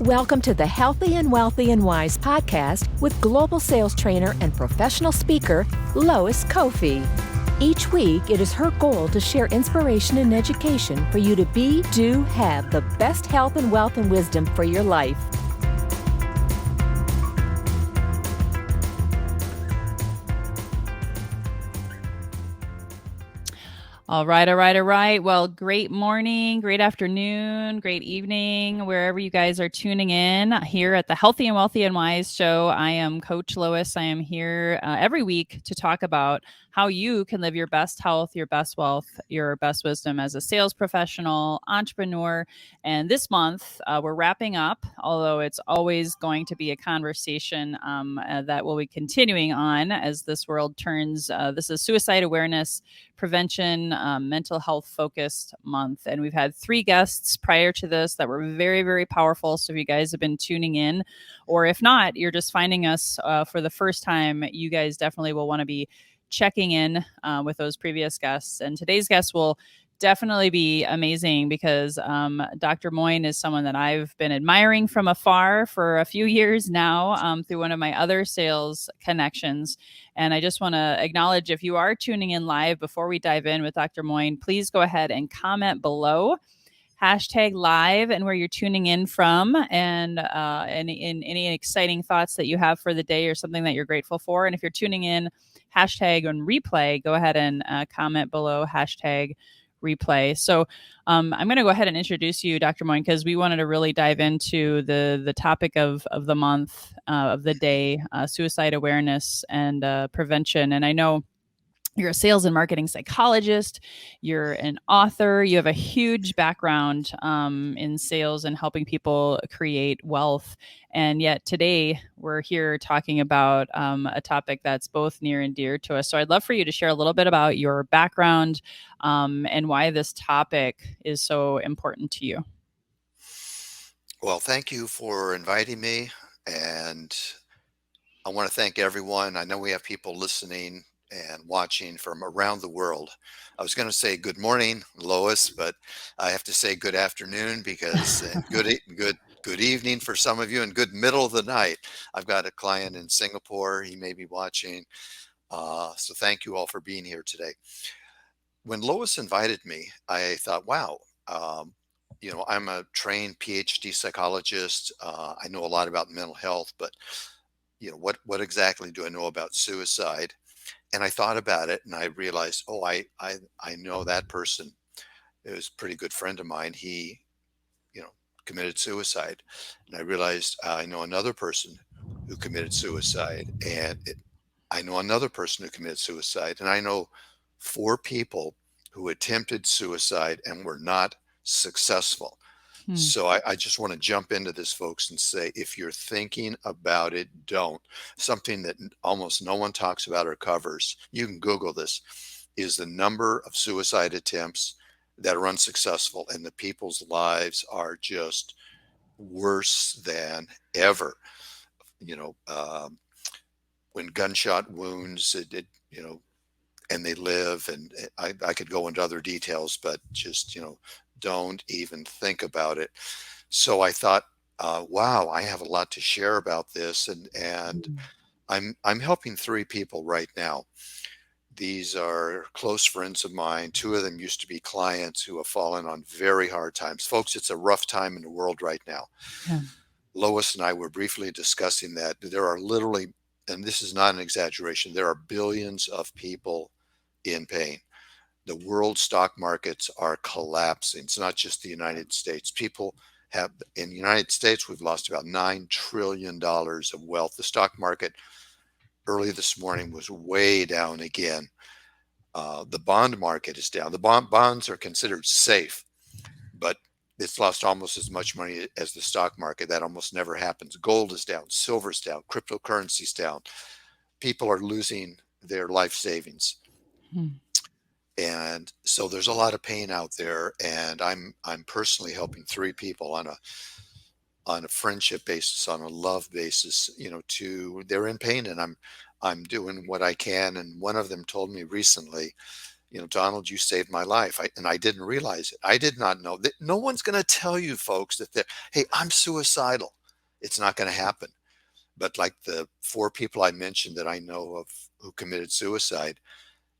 Welcome to the Healthy and Wealthy and Wise podcast with global sales trainer and professional speaker, Lois Kofi. Each week, it is her goal to share inspiration and education for you to be, do, have the best health and wealth and wisdom for your life. All right. Well, great morning, great afternoon, great evening, wherever you guys are tuning in here at the Healthy and Wealthy and Wise show. I am Coach Lois. I am here every week to talk about how you can live your best health, your best wealth, your best wisdom as a sales professional, entrepreneur. And this month, we're wrapping up, although it's always going to be a conversation that will be continuing on as this world turns. This is Suicide Awareness Prevention, mental health focused month. And we've had 3 guests prior to this that were very, very powerful. So if you guys have been tuning in, or if not, you're just finding us for the first time, you guys definitely will want to be checking in with those previous guests. And today's guest will definitely be amazing because Dr. Moine is someone that I've been admiring from afar for a few years now through one of my other sales connections. And I just want to acknowledge, if you are tuning in live, before we dive in with Dr. Moine, please go ahead and comment below #live and where you're tuning in from, and any exciting thoughts that you have for the day or something that you're grateful for. And if you're tuning in # on replay, go ahead and comment below #replay. So I'm going to go ahead and introduce you, Dr. Moine, because we wanted to really dive into the topic of the month, of the day, suicide awareness and prevention. And I know you're a sales and marketing psychologist. You're an author. You have a huge background in sales and helping people create wealth. And yet today we're here talking about a topic that's both near and dear to us. So I'd love for you to share a little bit about your background and why this topic is so important to you. Well, thank you for inviting me. And I want to thank everyone. I know we have people listening and watching from around the world. I was going to say good morning, Lois, but I have to say good afternoon because good evening for some of you, and good middle of the night. I've got a client in Singapore. He may be watching. So thank you all for being here today. When Lois invited me, I thought, wow, I'm a trained Ph.D. psychologist. I know a lot about mental health, but what exactly do I know about suicide? And I thought about it, and I realized, I know that person. It was a pretty good friend of mine. He, committed suicide. And I realized I know another person who committed suicide, and I know another person who committed suicide. And I know 4 people who attempted suicide and were not successful. So I just want to jump into this, folks, and say, if you're thinking about it, don't. Something that almost no one talks about or covers, you can Google this, is the number of suicide attempts that are unsuccessful, and the people's lives are just worse than ever. When gunshot wounds, and they live, and I could go into other details, but just, don't even think about it. So I thought, wow, I have a lot to share about this, and I'm helping 3 people right now. These are close friends of mine. 2 of them used to be clients who have fallen on very hard times. Folks, it's a rough time in the world right now. Yeah. Lois and I were briefly discussing that there are literally, and this is not an exaggeration, there are billions of people in pain. The world stock markets are collapsing. It's not just the United States. In the United States, we've lost about $9 trillion of wealth. The stock market early this morning was way down again. The bond market is down. The bonds are considered safe, but it's lost almost as much money as the stock market. That almost never happens. Gold is down, silver's down, cryptocurrency's down. People are losing their life savings. And so there's a lot of pain out there, and I'm personally helping 3 people on a friendship basis, on a love basis, they're in pain, and I'm doing what I can. And one of them told me recently, Donald, you saved my life. And I didn't realize it. I did not know that. No one's going to tell you, folks, that hey, I'm suicidal. It's not going to happen. But like the 4 people I mentioned that I know of who committed suicide,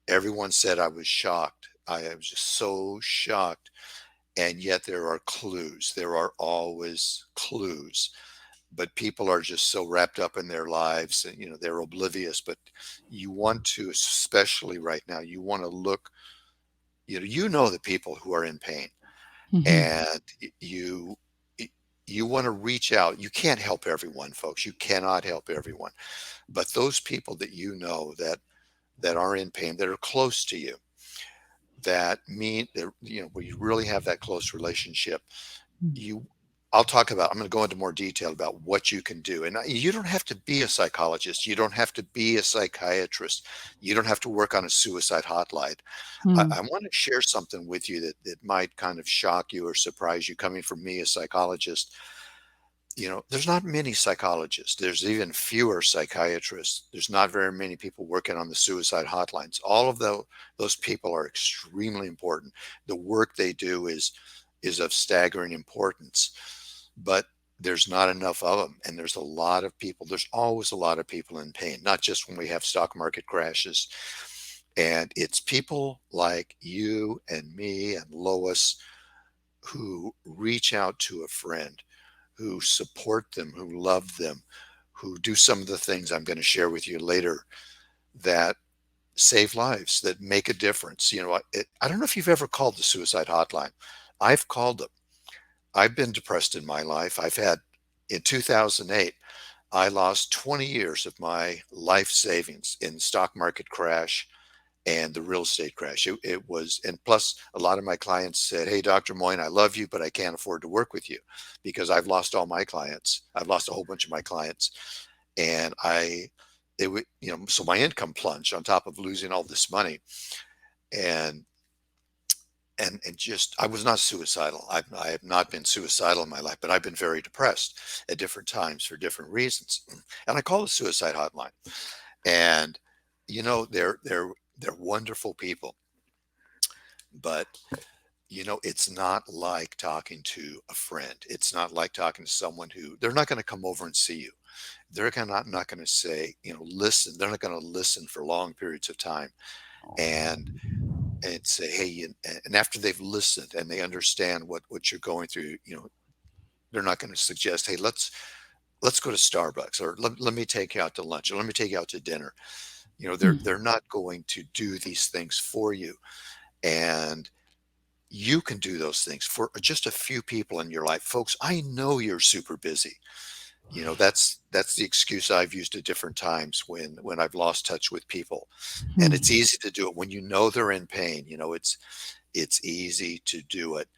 everyone said I was shocked. I was just so shocked. And yet there are clues. There are always clues. But people are just so wrapped up in their lives and, they're oblivious. But you want to, especially right now, you want to look, the people who are in pain, Mhm. and you want to reach out. You can't help everyone, folks. You cannot help everyone. But those people that that are in pain, that are close to you, that mean that, where you really have that close relationship, Mm. you I'm going to go into more detail about what you can do. And you don't have to be a psychologist. You don't have to be a psychiatrist. You don't have to work on a suicide hotline. Mm. I want to share something with you that might kind of shock you or surprise you, coming from me, a psychologist. There's not many psychologists. There's even fewer psychiatrists. There's not very many people working on the suicide hotlines. All of those people are extremely important. The work they do is of staggering importance, but there's not enough of them. And there's a lot of people. There's always a lot of people in pain, not just when we have stock market crashes. And it's people like you and me and Lois who reach out to a friend, who support them, who love them, who do some of the things I'm going to share with you later that save lives, that make a difference. I don't know if you've ever called the suicide hotline. I've called them. I've been depressed in my life. In 2008, I lost 20 years of my life savings in stock market crash and the real estate crash. It was, and plus a lot of my clients said, "Hey, Dr. Moine, I love you, but I can't afford to work with you because I've lost all my clients. I've lost a whole bunch of my clients." And it would, so my income plunged on top of losing all this money. And, and just, I was not suicidal. I have not been suicidal in my life, but I've been very depressed at different times for different reasons. And I call the suicide hotline. And, they're wonderful people. But it's not like talking to a friend. It's not like talking to someone who, they're not going to come over and see you. They're not going to say, listen. They're not going to listen for long periods of time and say, "Hey," and after they've listened and they understand what you're going through, they're not going to suggest, "Hey, let's go to Starbucks," or let me take you out to lunch, or let me take you out to dinner. Mm. They're not going to do these things for you. And you can do those things for just a few people in your life. Folks, I know you're super busy. That's the excuse I've used at different times when I've lost touch with people. And it's Mm. easy to do it when they're in pain. It's easy to do it.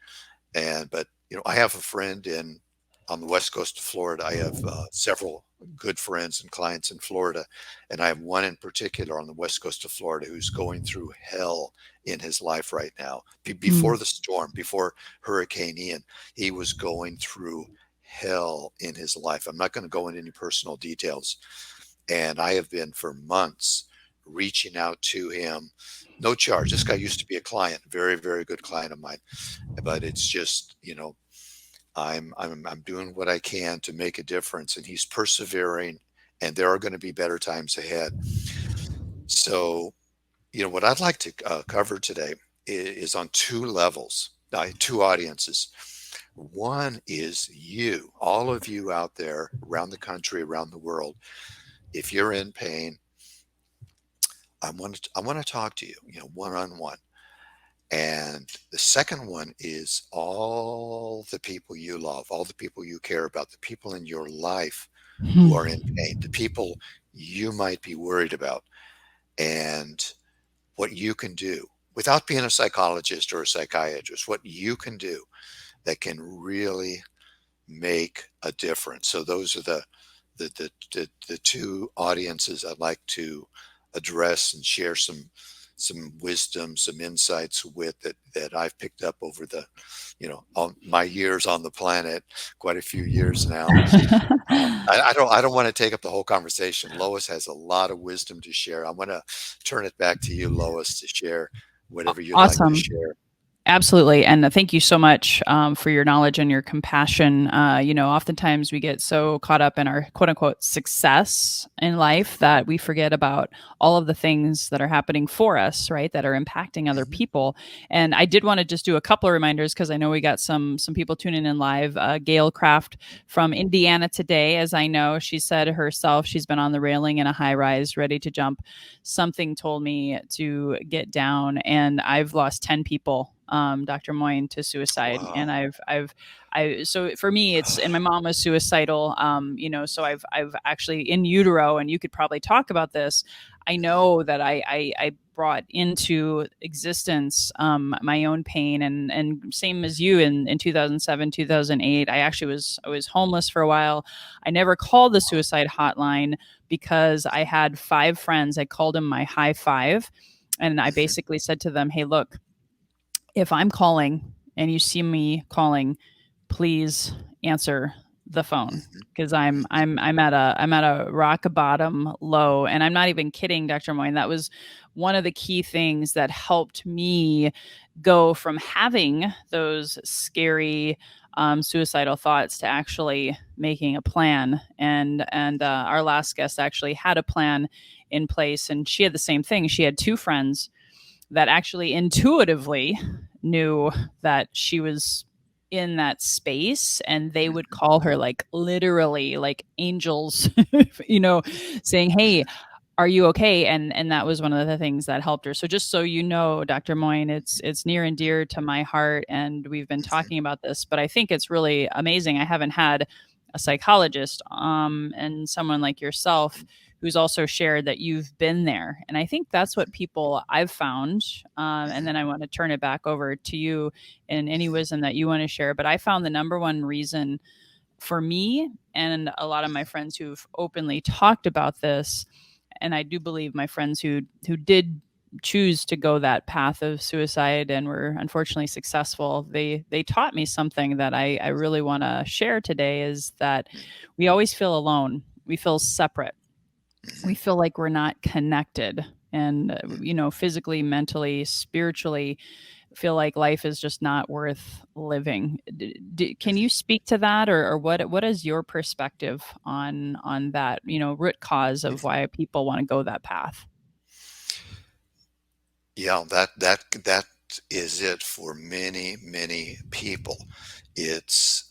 But I have a friend on the west coast of Florida. I have several good friends and clients in Florida, and I have one in particular on the west coast of Florida who's going through hell in his life right now. Mm. Before the storm, before Hurricane Ian, he was going through hell in his life. I'm not going to go into any personal details, and I have been for months reaching out to him, no charge. This guy used to be a client, very, very good client of mine, but it's just, I'm doing what I can to make a difference, and he's persevering, and there are going to be better times ahead. So, what I'd like to cover today is on 2 levels, 2 audiences. One is you, all of you out there around the country, around the world. If you're in pain, I want to talk to you, one on one. And the second one is all the people you love, all the people you care about, the people in your life who are in pain, the people you might be worried about, and what you can do without being a psychologist or a psychiatrist, what you can do that can really make a difference. So those are the 2 audiences I'd like to address and share some wisdom, some insights with that I've picked up over all my years on the planet, quite a few years now. I don't want to take up the whole conversation. Lois has a lot of wisdom to share. I'm going to turn it back to you, Lois, to share whatever you'd like to Awesome. share. Absolutely. And thank you so much for your knowledge and your compassion. Oftentimes we get so caught up in our quote unquote success in life that we forget about all of the things that are happening for us, right? That are impacting other Mhm. people. And I did want to just do a couple of reminders because I know we got some people tuning in live. Gail Kraft from Indiana today, as I know, she said herself, she's been on the railing in a high rise, ready to jump. Something told me to get down, and I've lost 10 people, Dr. Moine, to suicide. And Wow. so for me, and my mom was suicidal, so I've actually in utero, and you could probably talk about this. I know that I brought into existence my own pain, and same as you in 2007, 2008. I was homeless for a while. I never called the suicide hotline because I had 5 friends. I called them my high five. And I Mhm. basically said to them, hey, look, if I'm calling and you see me calling, please answer the phone Mhm. because Mhm. I'm at a rock bottom low, and I'm not even kidding, Dr. Moyne. That was one of the key things that helped me go from having those scary suicidal thoughts to actually making a plan. And our last guest actually had a plan in place, and she had the same thing. She had 2 friends that actually intuitively knew that she was in that space, and they would Mhm. call her like literally like angels, you know Mhm. saying, hey, Mhm. are you okay? And that was one of the things that helped her. So just so you know, Dr. Moyne, it's near and dear to my heart, and we've been Mhm. talking about this, but I think it's really amazing. I haven't had a psychologist and someone like yourself who's also shared that you've been there. And I think that's what people I've found. And Mhm. then I want to turn it back over to you in any wisdom that you want to share. But I found the number one reason for me and a lot of my friends who've openly talked about this, and I do believe my friends who did choose to go that path of suicide and were unfortunately successful, they taught me something that I really want to share today, is that we always feel alone. We feel separate. We Mhm. feel like we're not connected, and Mhm. physically, mentally, spiritually feel like life is just not worth living. Can you speak to that, or what is your perspective on that, root cause of Mhm. why people want to go that path? Yeah, that is it for many, many people. It's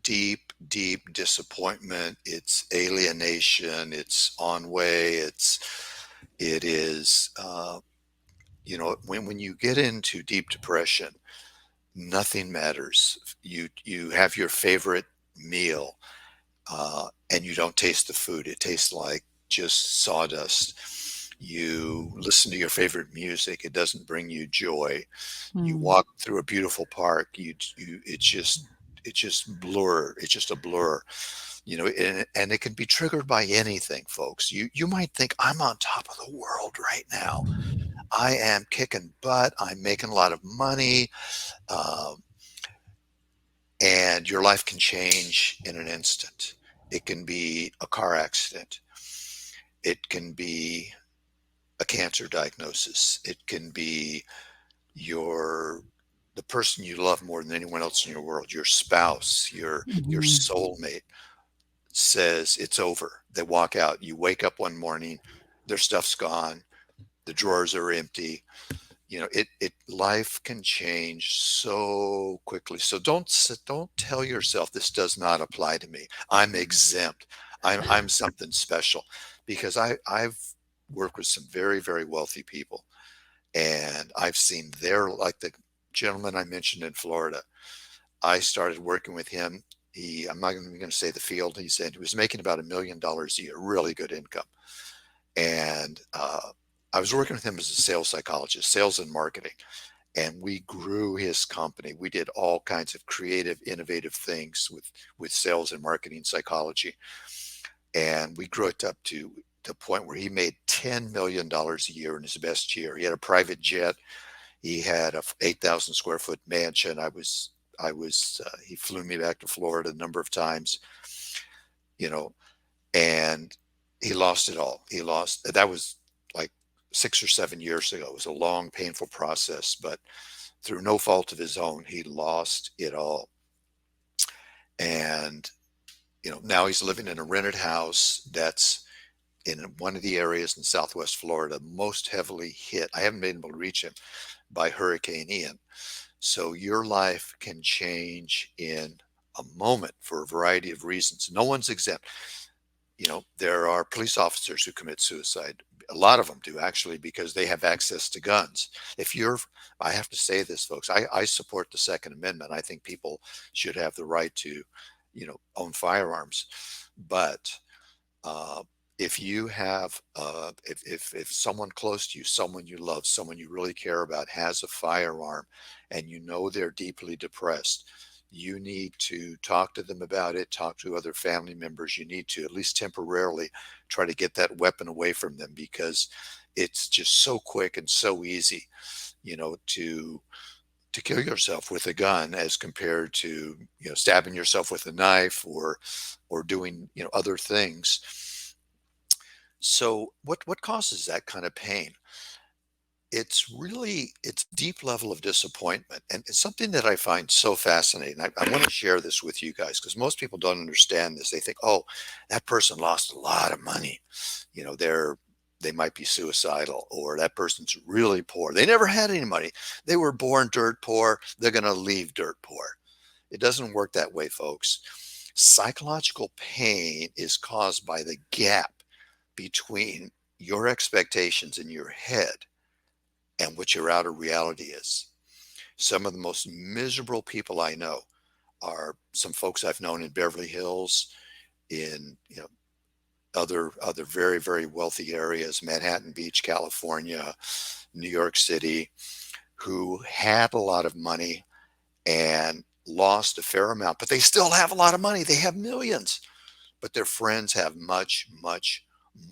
deep, deep disappointment. It's alienation. It's ennui. It is when you get into deep depression, nothing matters. You have your favorite meal, and you don't taste the food. It tastes like just sawdust. You listen to your favorite music. It doesn't bring you joy. You Mm. walk through a beautiful park. It's just blur. It's just a blur. And it can be triggered by anything, folks. You might think I'm on top of the world right now. I am kicking butt. I'm making a lot of money. Um, and your life can change in an instant. It can be a car accident. It can be a cancer diagnosis. It can be your the person you love more than anyone else in your world, your spouse, your Mhm. soulmate says it's over. They walk out. You wake up one morning, their stuff's gone, the drawers are empty. It life can change so quickly. So don't tell yourself this does not apply to me. I'm exempt. I'm something special, because I've worked with some very, very wealthy people, and I've seen like the gentleman I mentioned in Florida. I started working with him. I'm not even going to say the field. He said he was making about $1 million a year, really good income. And I was working with him as a sales psychologist, sales and marketing, and we grew his company. We did all kinds of creative, innovative things with sales and marketing psychology, and we grew it up to the point where he made $10 million a year in his best year. He had a private jet. He had a 8,000 square foot mansion. He flew me back to Florida a number of times, you know, and he lost it all. That was like 6 or 7 years ago. It was a long, painful process, but through no fault of his own, he lost it all. And, now he's living in a rented house that's in one of the areas in Southwest Florida most heavily hit. I haven't been able to reach him, by Hurricane Ian. So your life can change in a moment for a variety of reasons. No one's exempt. There are police officers who commit suicide. A lot of them do, actually, because they have access to guns. If you're, I have to say this, folks, I support the Second Amendment. I think people should have the right to, own firearms. But uh, if you have, if someone close to you, someone you love, someone you really care about has a firearm, and they're deeply depressed, you need to talk to them about it, talk to other family members. You need to, at least temporarily, try to get that weapon away from them, because it's just so quick and so easy, to kill yourself with a gun, as compared to, stabbing yourself with a knife, or doing, other things. So what causes that kind of pain? It's deep level of disappointment, and it's something that I find so fascinating. I want to share this with you guys, because most people don't understand this. They think, oh, that person lost a lot of money, they might be suicidal, or that person's really poor, they never had any money, they were born dirt poor, they're going to leave dirt poor. It doesn't work that way, folks. Psychological pain is caused by the gap between your expectations in your head and what your outer reality is. Some of the most miserable people I know are some folks I've known in Beverly Hills, in other very, very wealthy areas, Manhattan Beach, California, New York City, who had a lot of money and lost a fair amount, but they still have a lot of money. They have millions, but their friends have much, much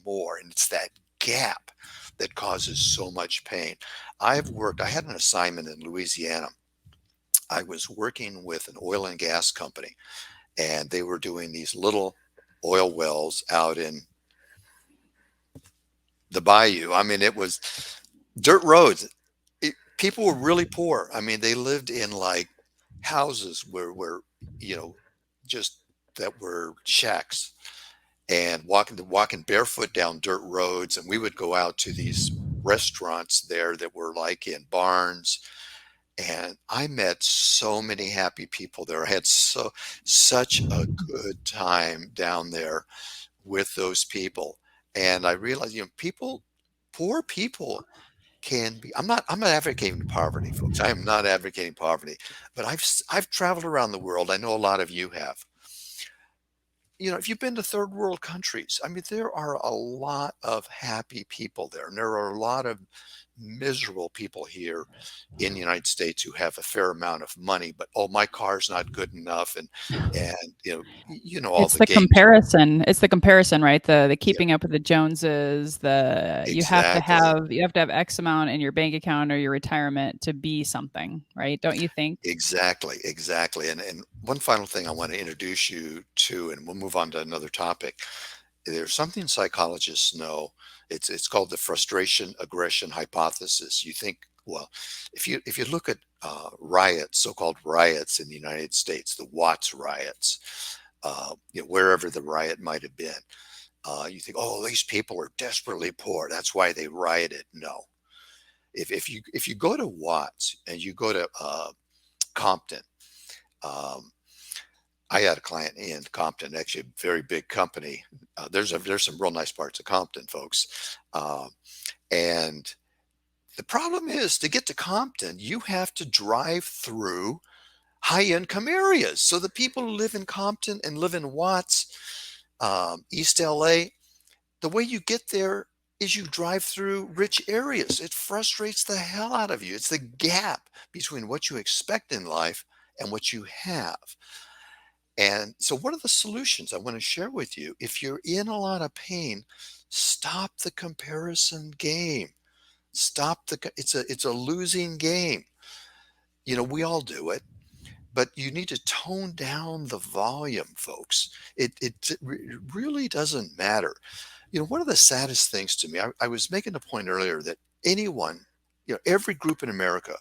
more. And it's that gap that causes so much pain. I had an assignment in Louisiana. I was working with an oil and gas company, and they were doing these little oil wells out in the bayou. I mean, it was dirt roads. People were really poor. I mean, they lived in like houses where you know, just that were shacks, and walking barefoot down dirt roads. And we would go out to these restaurants there that were like in barns. And I met so many happy people there. I had such a good time down there with those people. And I realized, poor people can be, I'm not advocating poverty, folks. I am not advocating poverty, but I've traveled around the world. I know a lot of you have. If you've been to third world countries, I mean, there are a lot of happy people there. And there are a lot of miserable people here in the United States who have a fair amount of money, but, oh, my car's not good enough. And, all It's the the games. comparison. It's the comparison, right? The Yeah, keeping up with the Joneses, you have to exactly. have X amount in your bank account or your retirement to be something, right? Don't you think? Exactly, exactly. And one final thing I want to introduce you to, and we'll move on to another topic. There's something psychologists know. It's called the frustration aggression hypothesis. You think, well, if you look at riots, so-called riots in the United States, the Watts riots, wherever the riot might have been, you think, oh, these people are desperately poor, that's why they rioted. No. If you go to Watts and you go to Compton. Um, I had a client in Compton, actually a very big company. There's some real nice parts of Compton, folks. And the problem is, to get to Compton, you have to drive through high income areas. So the people who live in Compton and live in Watts, East LA, the way you get there is you drive through rich areas. It frustrates the hell out of you. It's the gap between what you expect in life and what you have. And so, what are the solutions I want to share with you? If you're in a lot of pain, stop the comparison game. It's a losing game. We all do it, but you need to tone down the volume, folks. It really doesn't matter. One of the saddest things to me, I was making a point earlier that anyone, every group in America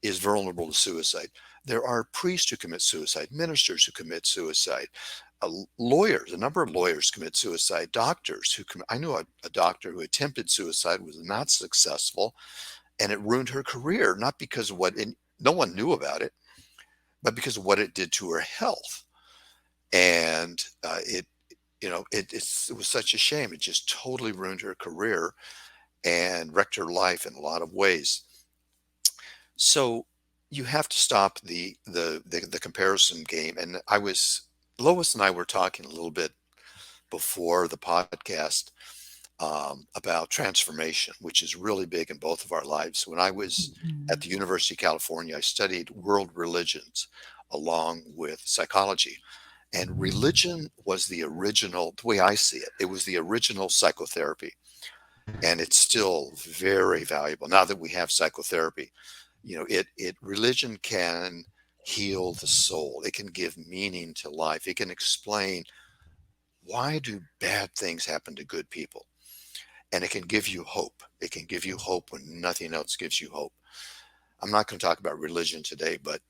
is vulnerable to suicide. There are priests who commit suicide, ministers who commit suicide, lawyers, a number of lawyers commit suicide, doctors I knew a doctor who attempted suicide, was not successful, and it ruined her career, not because of and no one knew about it, but because of what it did to her health. And it was such a shame. It just totally ruined her career and wrecked her life in a lot of ways. So you have to stop the comparison game. And Lois and I were talking a little bit before the podcast about transformation, which is really big in both of our lives. When I was at the University of California, I studied world religions along with psychology. And religion was the way I see it, it was the original psychotherapy. And it's still very valuable now that we have psychotherapy. Religion can heal the soul. It can give meaning to life. It can explain, why do bad things happen to good people? And it can give you hope. It can give you hope when nothing else gives you hope. I'm not going to talk about religion today, but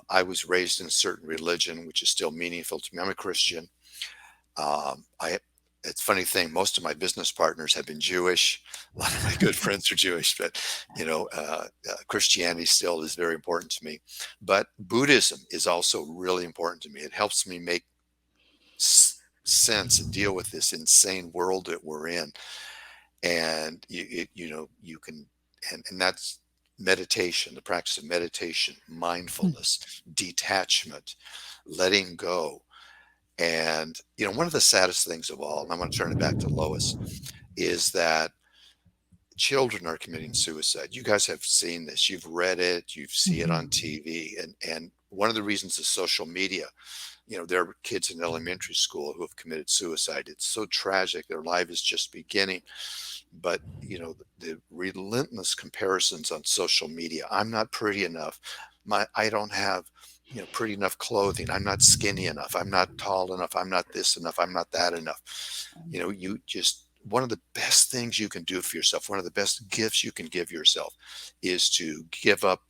I was raised in a certain religion, which is still meaningful to me. I'm a Christian. It's a funny thing. Most of my business partners have been Jewish. A lot of my good friends are Jewish, but Christianity still is very important to me. But Buddhism is also really important to me. It helps me make sense and deal with this insane world that we're in. And you can, and that's meditation, the practice of meditation, mindfulness, detachment, letting go. And one of the saddest things of all, and I'm going to turn it back to Lois, is that children are committing suicide. You guys have seen this, you've read it, you see it on TV, and one of the reasons is social media. There are kids in elementary school who have committed suicide. It's so tragic. Their life is just beginning. But, the relentless comparisons on social media. I'm not pretty enough. I don't have, pretty enough clothing. I'm not skinny enough. I'm not tall enough. I'm not this enough. I'm not that enough. One of the best things you can do for yourself, one of the best gifts you can give yourself, is to give up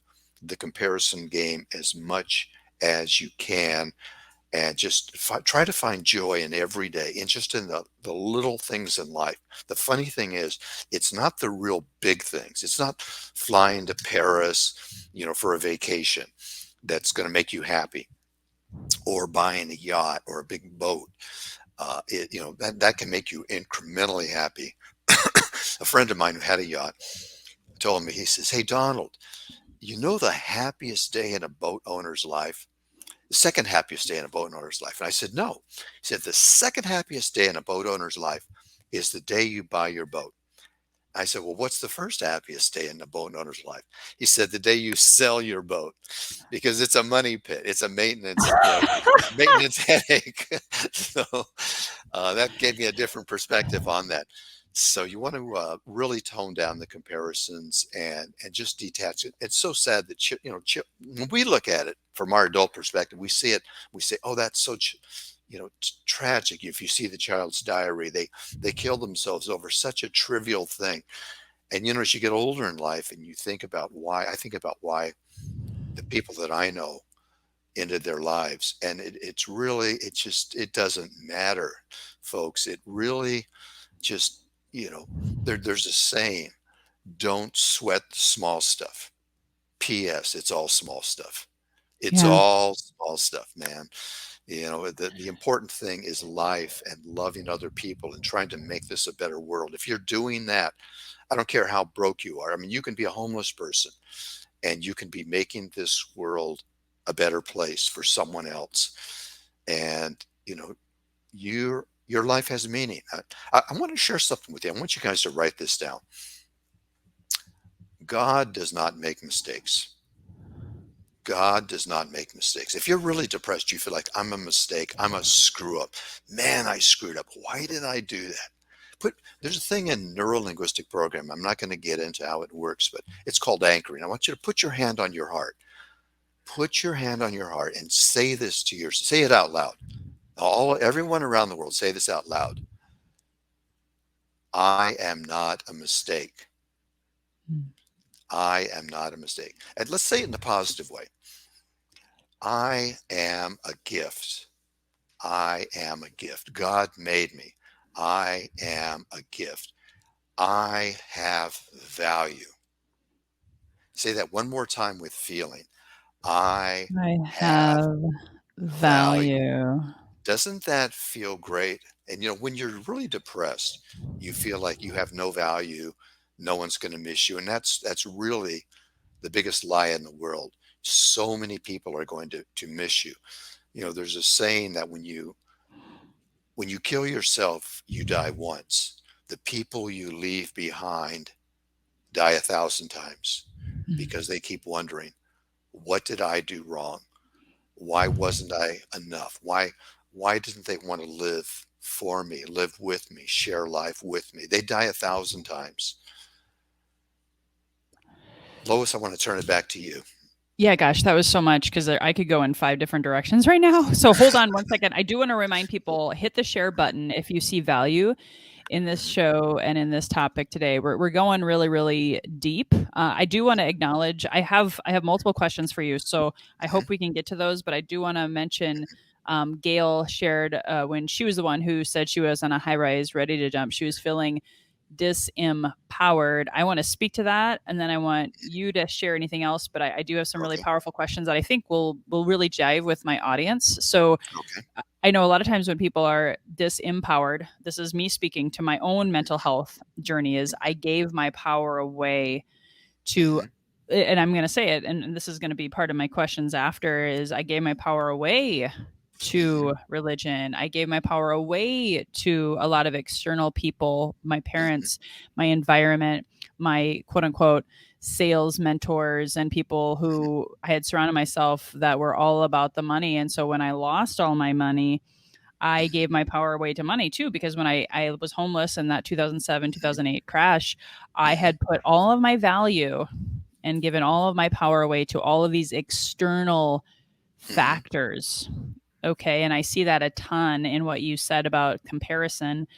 the comparison game as much as you can, and just try to find joy in every day, and just in the little things in life. The funny thing is, it's not the real big things. It's not flying to Paris, for a vacation that's going to make you happy, or buying a yacht or a big boat. That can make you incrementally happy. A friend of mine who had a yacht told me, he says, "Hey, Donald, the happiest day in a boat owner's life, the second happiest day in a boat owner's life." And I said, "No." He said, "The second happiest day in a boat owner's life is the day you buy your boat." I said, "Well, what's the first happiest day in the boat owner's life?" He said, "The day you sell your boat, because it's a money pit. It's a maintenance headache." So that gave me a different perspective on that. So you want to really tone down the comparisons and just detach it. It's so sad that when we look at it from our adult perspective, we see it. We say, "Oh, that's so tragic." If you see the child's diary, they kill themselves over such a trivial thing. And as you get older in life, and you think about why, I think about why the people that I know ended their lives, and it doesn't matter, folks. It really just there's a saying, "Don't sweat the small stuff." P.S. It's all small stuff. It's Yeah. all small stuff, man. The important thing is life and loving other people and trying to make this a better world. If you're doing that, I don't care how broke you are. I mean, you can be a homeless person, and you can be making this world a better place for someone else. And, your life has meaning. I want to share something with you. I want you guys to write this down. God does not make mistakes. God does not make mistakes. If you're really depressed, you feel like, "I'm a mistake. I'm a screw up. Man, I screwed up. Why did I do that?" There's a thing in Neuro-Linguistic Programming. I'm not going to get into how it works, but it's called anchoring. I want you to put your hand on your heart. Put your hand on your heart and say this say it out loud. Everyone around the world, say this out loud. "I am not a mistake. I am not a mistake. And let's say it in a positive way. I am a gift. I am a gift. God made me. I am a gift. I have value. Say that one more time with feeling. I I have have value. value. Doesn't that feel great? And when you're really depressed, you feel like you have no value, no one's going to miss you, and that's really the biggest lie in the world. So many people are going to miss you. There's a saying that when you kill yourself, you die once. The people you leave behind die 1,000 times because they keep wondering, what did I do wrong? Why wasn't I enough? Why didn't they want to live for me, live with me, share life with me? They die 1,000 times. Lois, I want to turn it back to you. Yeah, gosh, that was so much because I could go in 5 different directions right now. So hold on one second. I do want to remind people, hit the share button if you see value in this Mhm, show and in this topic today. We're going really, really deep. I do want to acknowledge I have multiple questions for you, so I mhm, hope we can get to those. But I do want to mention Gail shared when she was the one who said she was on a high rise ready to jump. She was feeling disempowered. I want to speak to that, and then I want you to share anything else. But I do have some really okay, powerful questions that I think will really jive with my audience. So okay. I know a lot of times when people are disempowered, this is me speaking to my own mental health journey, is I gave my power away to, Mhm, and I'm going to say it, and this is going to be part of my questions after, is I gave my power away mhm, to religion. I gave my power away to a lot of external people, my mhm, parents, my environment, my quote unquote sales mentors, and people mhm, who I had surrounded myself that were all about the money. And so when I lost all my money, I mhm, gave my power away to money too, because when I was homeless in that 2007, mhm, 2008 crash, I mhm, had put all of my value and given all of my power away to all of these external mhm, factors. Okay. And I see that a ton in what you said about comparison.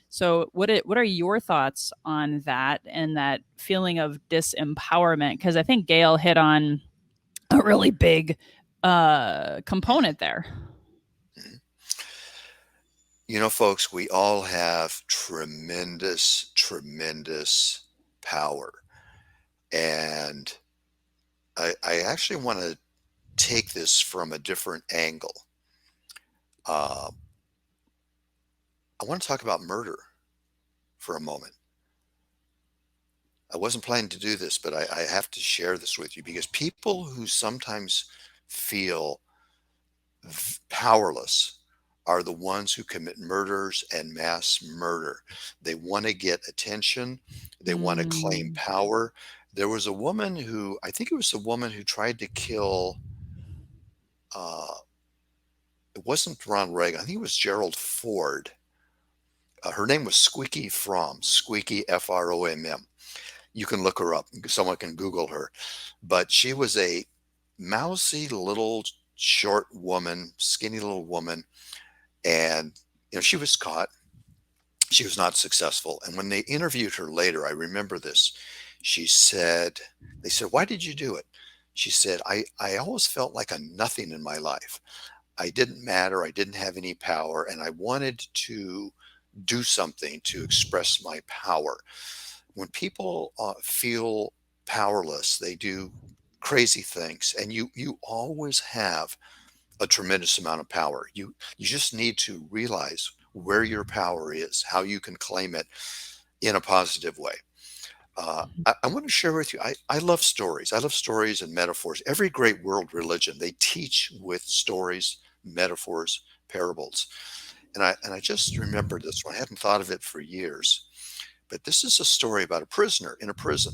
So what are your thoughts on that and that feeling of disempowerment? Because I think Gail hit on a really big component there. mhm. Folks, we all have tremendous, tremendous power. And I actually want to take this from a different angle. Uh, I want to talk about murder for a moment. I wasn't planning to do this, but I have to share this with you because people who sometimes feel powerless are the ones who commit murders and mass murder. They want to get attention, they want to claim Mm, power. There was a woman who, I think it was the woman who tried to kill, uh, it wasn't Ron Reagan, I think it was Gerald Ford. Her name was Squeaky Fromm, Squeaky Fromm. You can look her up. Someone can Google her. But she was a mousy little short woman, skinny little woman. And, she was caught. She was not successful. And when they interviewed her later, I remember this. She said, they said, "Why did you do it?" She said, I always felt like a nothing in my life. I didn't matter. I didn't have any power. And I wanted to do something to express my power. When people feel powerless, they do crazy things, and you always have a tremendous amount of power. You just need to realize where your power is, how you can claim it in a positive way. I want to share with you. I love stories. I love stories and metaphors. Every great world religion, they teach with stories, metaphors, parables. And I just remembered this one. I hadn't thought of it for years. But this is a story about a prisoner in a prison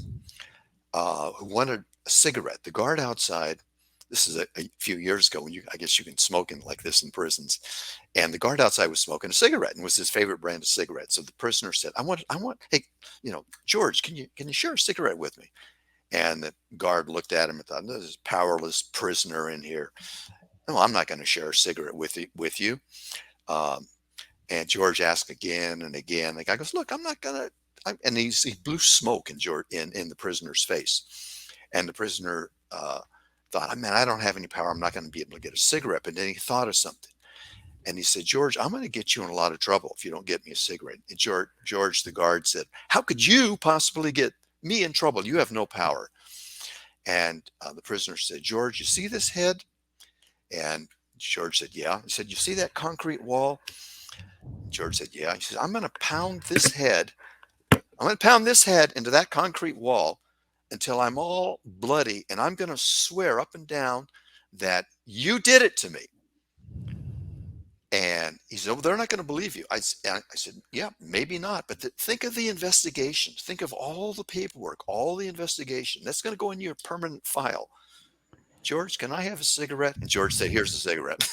who wanted a cigarette. The guard outside, this is a few years ago when I guess you can smoke in like this in prisons. And the guard outside was smoking a cigarette and was his favorite brand of cigarette. So the prisoner said, hey, George, can you share a cigarette with me? And the guard looked at him and thought, "No, this powerless prisoner in here. No, I'm not going to share a cigarette with you. Um, and George asked again and again. The guy goes, "Look, I'm not going to." And he blew smoke in the prisoner's face. And the prisoner thought, man, I don't have any power. I'm not going to be able to get a cigarette. But then he thought of something. And he said, George, I'm going to get you in a lot of trouble if you don't get me a cigarette. And George, the guard, said, how could you possibly get me in trouble? You have no power. And the prisoner said, George, you see this head? And George said, yeah. He said, you see that concrete wall? George said, yeah. He said, I'm going to pound this head. I'm going to pound this head into that concrete wall until I'm all bloody. And I'm going to swear up and down that you did it to me. And he said, well, they're not going to believe you. I said, yeah, maybe not. But think of the investigation. Think of all the paperwork, all the investigation. That's going to go in your permanent file. George, can I have a cigarette? And George said, here's a cigarette.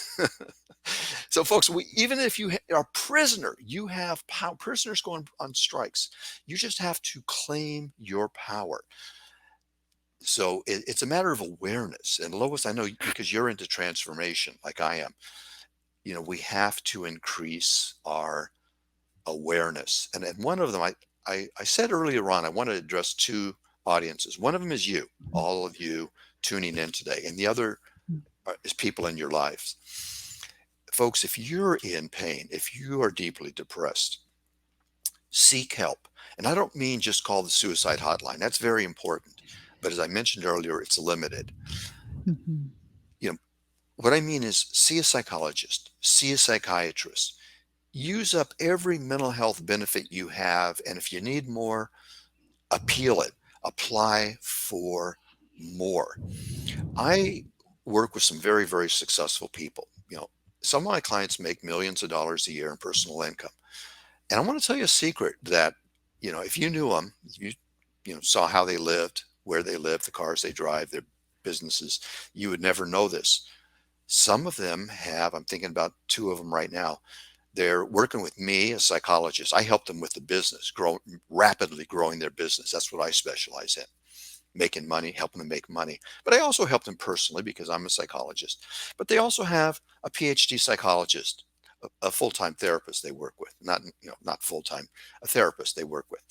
So, folks, even if you are a prisoner, you have power. Prisoners going on strikes. You just have to claim your power. So it's a matter of awareness. And Lois, I know because you're into transformation like I am, we have to increase our awareness. And one of them, I said earlier on, I want to address two audiences. One of them is you, all of you tuning in today. And the other is people in your lives. Folks, if you're in pain, if you are deeply depressed, seek help. And I don't mean just call the Suicide Hotline. That's very important. But as I mentioned earlier, it's limited. Mm-hmm. What I mean is see a psychologist, see a psychiatrist, use up every mental health benefit you have. And if you need more, appeal it, apply for more. I work with some very, very successful people. Some of my clients make millions of dollars a year in personal income. And I want to tell you a secret that, if you knew them, you saw how they lived, where they lived, the cars they drive, their businesses, you would never know this. Some of them have, I'm thinking about two of them right now. They're working with me, a psychologist. I help them with the business, rapidly growing their business. That's what I specialize in, making money, helping them make money. But I also help them personally because I'm a psychologist. But they also have a Ph.D. psychologist, a full-time therapist they work with, not full-time, a therapist they work with.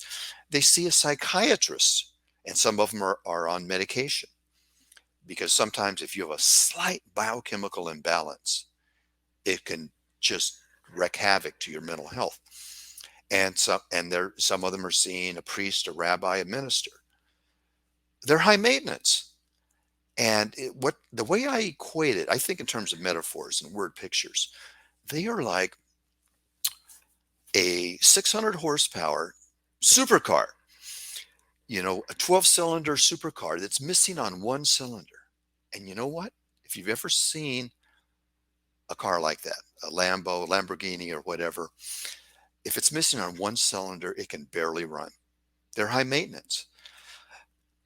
They see a psychiatrist, and some of them are on medication. Because sometimes if you have a slight biochemical imbalance, it can just wreak havoc to your mental health. And some of them are seeing a priest, a rabbi, a minister. They're high maintenance. And the way I equate it, I think in terms of metaphors and word pictures, they are like a 600 horsepower supercar, a 12-cylinder supercar that's missing on one cylinder. And you know what? If you've ever seen a car like that, a Lamborghini or whatever, if it's missing on one cylinder, it can barely run. They're high maintenance.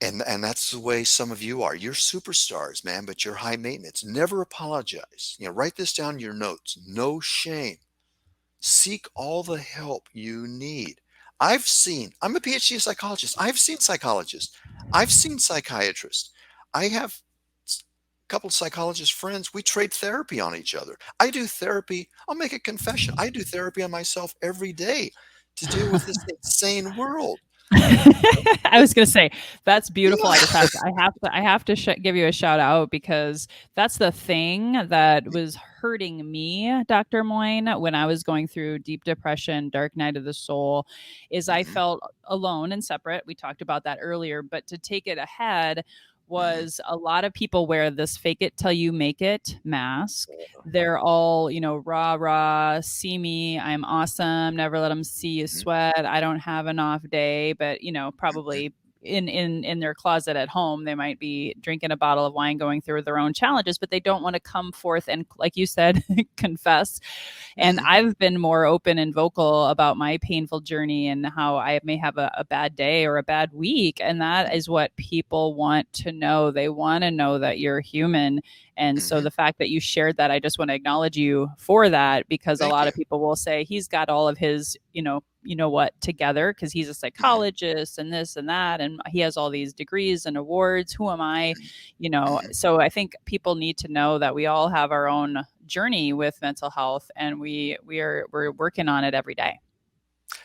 And that's the way some of you are. You're superstars, man, but you're high maintenance. Never apologize. Write this down in your notes. No shame. Seek all the help you need. I'm a PhD psychologist. I've seen psychologists. I've seen psychiatrists. I have a couple of psychologist friends. We trade therapy on each other. I do therapy. I'll make a confession. I do therapy on myself every day to deal with this insane world. I was going to say that's beautiful. Yeah. I have to give you a shout out because that's the thing that was hurting me, Dr. Moine, when I was going through deep depression, dark night of the soul, is I felt alone and separate. We talked about that earlier, but to take it ahead was a lot of people wear this fake it till you make it mask. They're all, rah, rah, see me, I'm awesome, never let them see you sweat. I don't have an off day, but, probably in their closet at home, they might be drinking a bottle of wine, going through their own challenges, but they don't want to come forth and, like you said, confess. And I've been more open and vocal about my painful journey and how I may have a bad day or a bad week. And that is what people want to know. They want to know that you're human. And so the fact that you shared that, I just want to acknowledge you for that, because a lot of people will say he's got all of his, what together because he's a psychologist and this and that, and he has all these degrees and awards. Who am I? So I think people need to know that we all have our own journey with mental health, and we're working on it every day.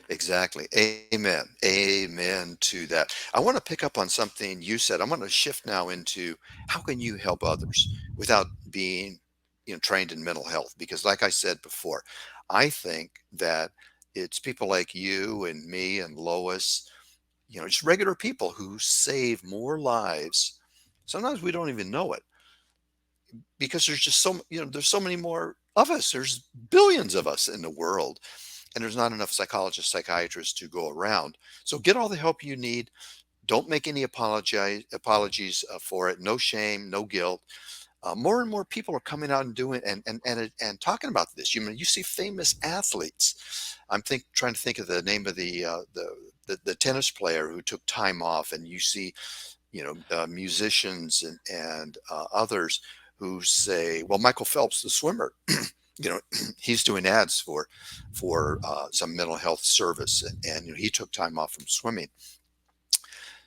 Exactly. Amen. Amen to that. I want to pick up on something you said. I'm going to shift now into how can you help others without being, trained in mental health? Because like I said before, I think that it's people like you and me and Lois, just regular people who save more lives. Sometimes we don't even know it because there's just there's so many more of us. There's billions of us in the world, and there's not enough psychologists, psychiatrists to go around. So get all the help you need. Don't make any apologies for it. No shame, no guilt. More and more people are coming out and doing and talking about this. You see famous athletes. Trying to think of the name of the tennis player who took time off, and you see musicians and others who say, well, Michael Phelps, the swimmer, he's doing ads for some mental health service, and he took time off from swimming.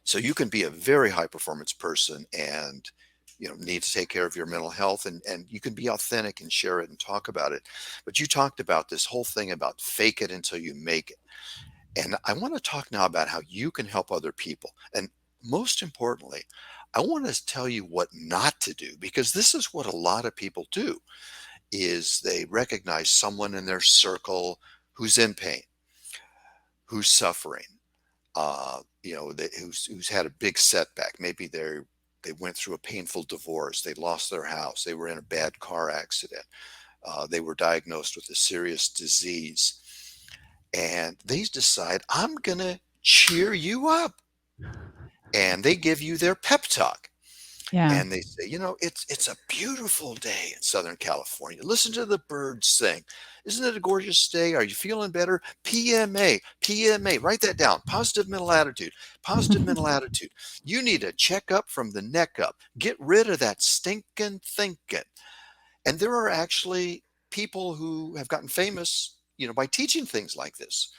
So you can be a very high performance person and need to take care of your mental health, and you can be authentic and share it and talk about it. But you talked about this whole thing about fake it until you make it. And I want to talk now about how you can help other people. And most importantly, I want to tell you what not to do, because this is what a lot of people do is they recognize someone in their circle who's in pain, who's suffering, who's had a big setback. Maybe they went through a painful divorce, they lost their house, they were in a bad car accident, they were diagnosed with a serious disease, and they decide, I'm gonna cheer you up, and they give you their pep talk. Yeah. And they say, it's a beautiful day in Southern California. Listen to the birds sing. Isn't it a gorgeous day? Are you feeling better? PMA, PMA, write that down. Positive mental attitude, positive mental attitude. You need a checkup from the neck up. Get rid of that stinking thinking. And there are actually people who have gotten famous, by teaching things like this.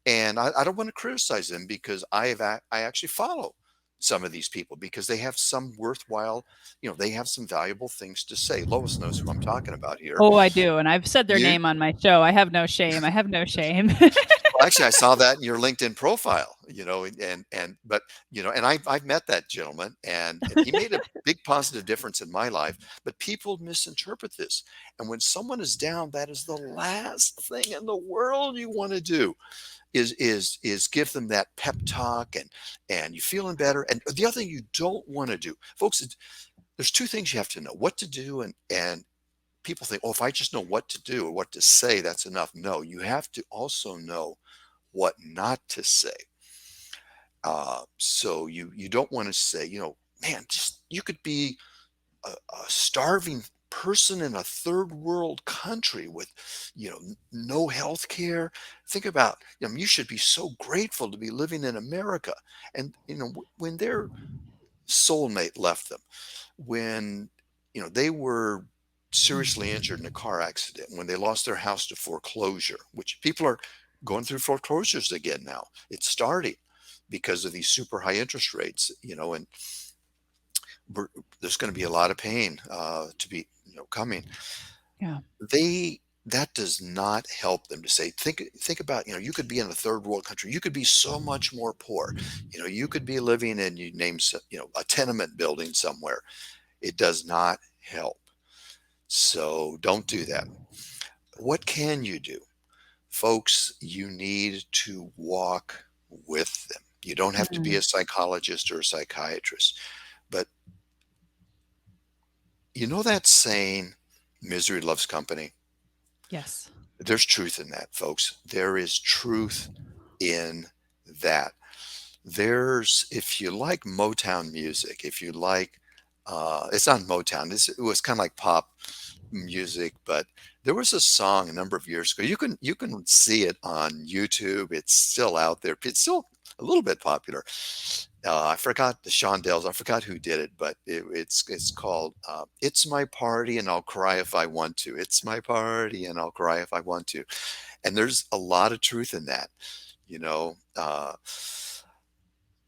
And I don't want to criticize them, because I actually follow some of these people because they have some worthwhile, they have some valuable things to say. Lois knows who I'm talking about here. Oh, I do. And I've said their You, name on my show. I have no shame. I have no shame. well, actually, I saw that in your LinkedIn profile, but and I've met that gentleman, and he made a big positive difference in my life. But people misinterpret this, and when someone is down, that is the last thing in the world you want to do. Is give them that pep talk, and you feeling better. And the other thing you don't want to do, folks, there's two things you have to know: what to do, and people think, oh, if I just know what to do or what to say, that's enough. No, you have to also know what not to say. So you don't want to say, man, just you could be a starving person in a third world country with no health care. Think about, you should be so grateful to be living in America. And when their soulmate left them, when they were seriously injured in a car accident, when they lost their house to foreclosure, which people are going through foreclosures again now, it's starting because of these super high interest rates, and there's going to be a lot of pain to be coming. Yeah. That does not help them to say, think about, you could be in a third world country, you could be so much more poor, you could be living in, you name a tenement building somewhere. It does not help. So don't do that. What can you do? Folks, you need to walk with them. You don't have to be Mm. a psychologist or a psychiatrist, but that saying, misery loves company? Yes. There's truth in that, folks. There is truth in that. If you like Motown music, if you like, it's not Motown, it was kind of like pop music, but there was a song a number of years ago. You can see it on YouTube. It's still out there. It's still a little bit popular. I forgot the Shondells. I forgot who did it, but it's called "It's My Party and I'll Cry If I Want to." It's my party and I'll cry if I want to. And there's a lot of truth in that. You know, uh,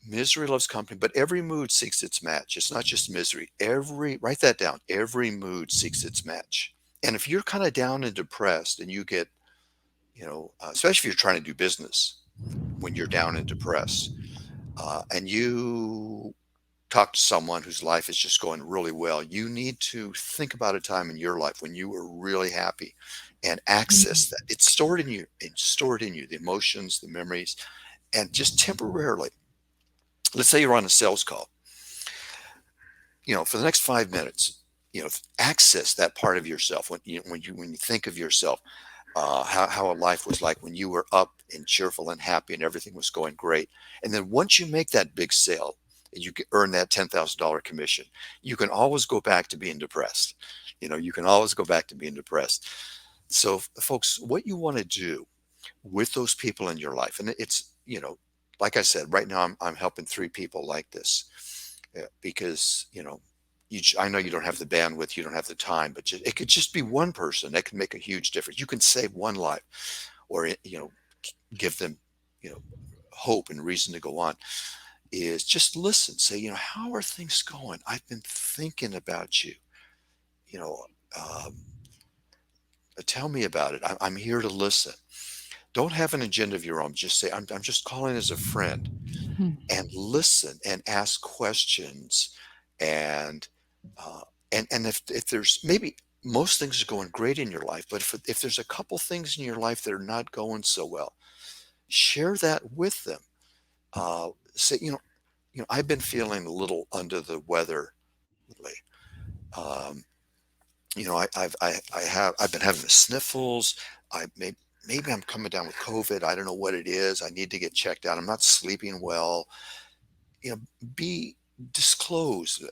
Misery loves company, but every mood seeks its match. It's not just misery. Write that down. Every mood seeks its match. And if you're kind of down and depressed and you get, especially if you're trying to do business when you're down and depressed, and you talk to someone whose life is just going really well, you need to think about a time in your life when you were really happy and access that. It's stored in you and stored in you, the emotions, the memories, and just temporarily. Let's say you're on a sales call, for the next 5 minutes, access that part of yourself when you think of yourself, how a life was like when you were up and cheerful and happy and everything was going great. And then once you make that big sale and you can earn that $10,000 commission, you can always go back to being depressed. You can always go back to being depressed. So, folks, what you want to do with those people in your life, and it's, like I said, right now I'm helping 3 people like this, because, I know you don't have the bandwidth, you don't have the time, but it could just be one person that can make a huge difference. You can save one life, or give them, hope and reason to go on. Is just listen, say, how are things going? I've been thinking about you. You know, um, tell me about it. I'm here to listen. Don't have an agenda of your own. Just say, I'm just calling as a friend, and listen and ask questions. And uh, and if there's, maybe most things are going great in your life, but if there's a couple things in your life that are not going so well, share that with them. Say, I've been feeling a little under the weather lately. Um, I've been having the sniffles. I maybe I'm coming down with COVID. I don't know what it is. I need to get checked out. I'm not sleeping well. you know, be disclose,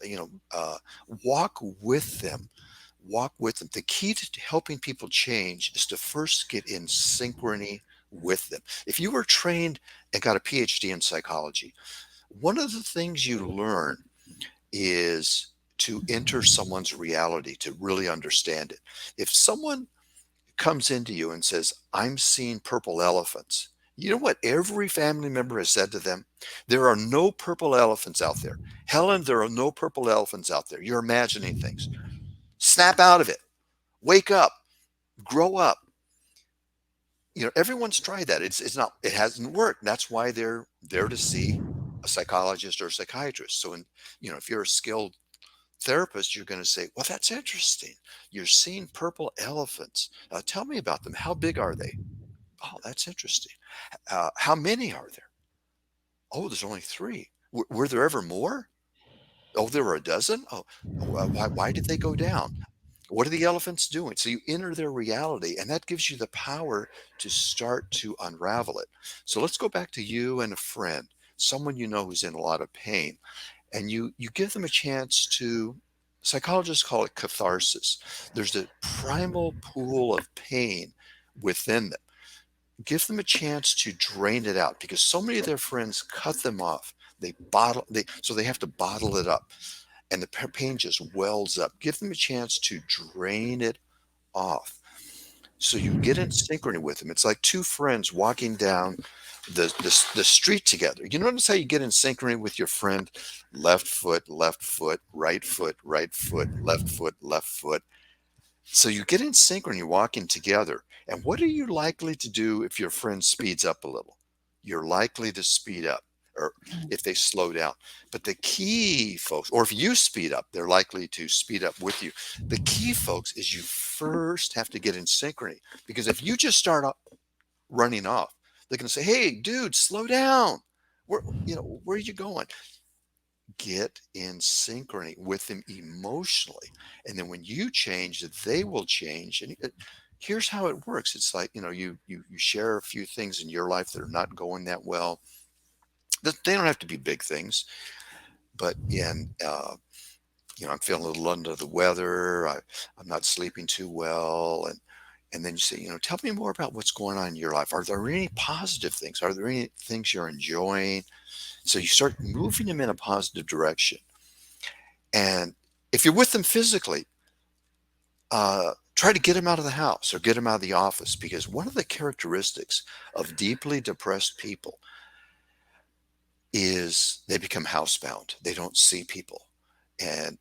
walk with them, walk with them. The key to helping people change is to first get in synchrony with them. If you were trained and got a PhD in psychology, one of the things you learn is to enter someone's reality, to really understand it. If someone comes into you and says, I'm seeing purple elephants, you know what every family member has said to them? There are no purple elephants out there. Helen, there are no purple elephants out there. You're imagining things. Snap out of it. Wake up. Grow up. Everyone's tried that. It hasn't worked. That's why they're there to see a psychologist or a psychiatrist. So, if you're a skilled therapist, you're going to say, well, that's interesting. You're seeing purple elephants. Tell me about them. How big are they? Oh, that's interesting. How many are there? Oh, there's only three. Were there ever more? Oh, there were a dozen. Oh, why did they go down? What are the elephants doing? So you enter their reality, and that gives you the power to start to unravel it. So let's go back to you and a friend, someone who's in a lot of pain, and you give them a chance to. Psychologists call it catharsis. There's a primal pool of pain within them. Give them a chance to drain it out, because so many of their friends cut them off. So they have to bottle it up, and the pain just wells up. Give them a chance to drain it off. So you get in synchrony with them. It's like two friends walking down the street together. You notice how you get in synchrony with your friend? Left foot, right foot, right foot, left foot. So you get in synchrony, you're walking together. And what are you likely to do if your friend speeds up a little? You're likely to speed up, or if they slow down. But the key, folks, or if you speed up, they're likely to speed up with you. The key, folks, is you first have to get in synchrony. Because if you just start running off, they're going to say, hey, dude, slow down. Where are you going? Get in synchrony with them emotionally. And then when you change, they will change. And here's how it works. It's like, you share a few things in your life that are not going that well. They don't have to be big things, but I'm feeling a little under the weather. I'm not sleeping too well. And then you say, tell me more about what's going on in your life. Are there any positive things? Are there any things you're enjoying? So you start moving them in a positive direction. And if you're with them physically, try to get them out of the house or get them out of the office, because one of the characteristics of deeply depressed people is they become housebound. They don't see people. And